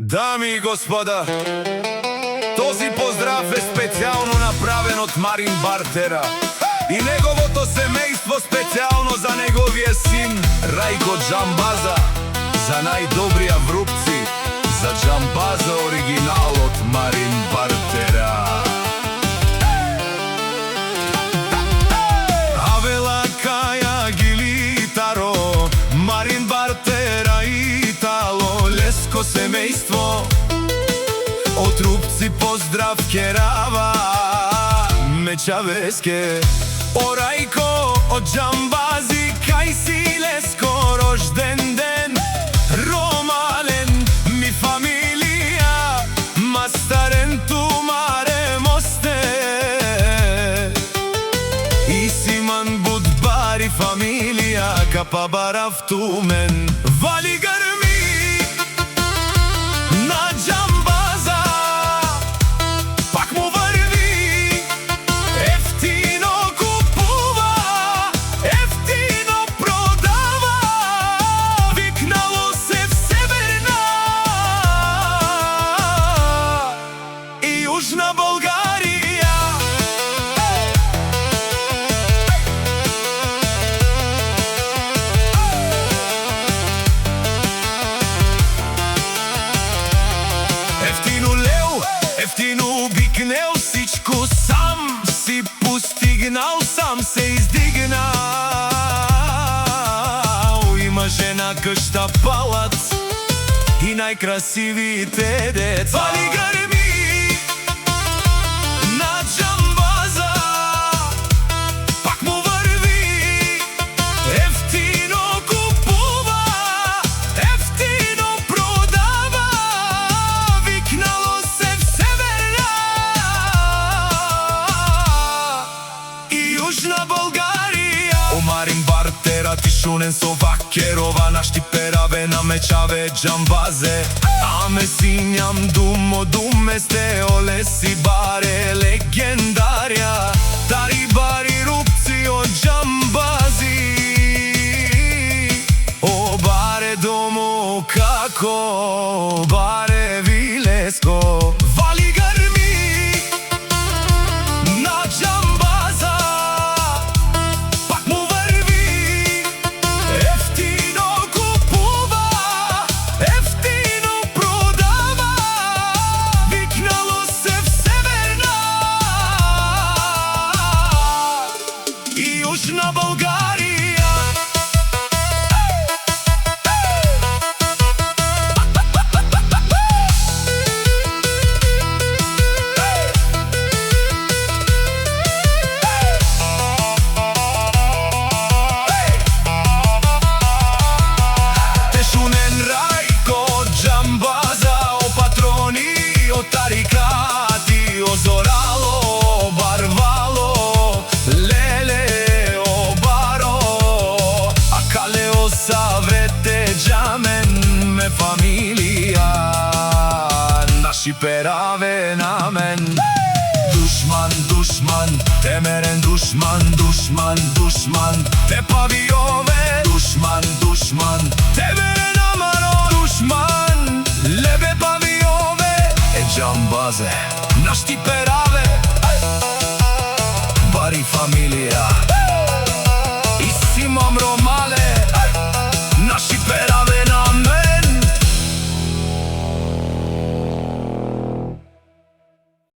Дами и господа, този поздрав е специјално направен од Марин Бартера и неговото семејство, специјално за неговиот син Рајко Џамбаза, за најдобрија врупци, за Џамбаза оригиналот Марин Бартера. Авела Каја Гилитаро, Марин Бартера и Тало, леско семејство, од рупци поздрав керава, мечавеске. О Рајко, од Џамбази, кај си леско, рожден ден, ромален ми фамилија, мастарен ту маре мосте, и симан будбари фамилија, капа барав ту мен, вали грми на Џамбаза, пак му врви, ефтино купува, ефтино продава, викнало се в Северна и Јужна Болгарија. Ефтино леу, ефтино бикнел, всичко сам си постигнал, сам се издигнал. Има жена, къща, палац и најкрасивите деца. Вали грми на Џамбаза, пак му врви, ефтино купува, ефтино продава, викнало се в Северна и Јужна Болгарија. О Марин Бартера, ти шунен со вакерова, на штипераве, на мечаве Џамбазе, аме синјам думо думе сте, оле си баре легендарија, тари бари рупци од Џамбази, о баре домо како баре вилеско. Вали грми на Џамбаза, пак му врви, ефтино купува, ефтино продава, викнало се в Северна и Јужна Болгарија. Те шунен Рајко Џамбаза, о патрони, о тарикати, о зорало, о барвало, леле, о баро, а кале о саврете џамен ме фамилија, на шипераве на мен. Душман, душман, темерен душман, душман, душман, те павиове, душман, душман, темерен амаро, душман, лебе павиове, е Џамбазе, на штипераве, бари фамилија.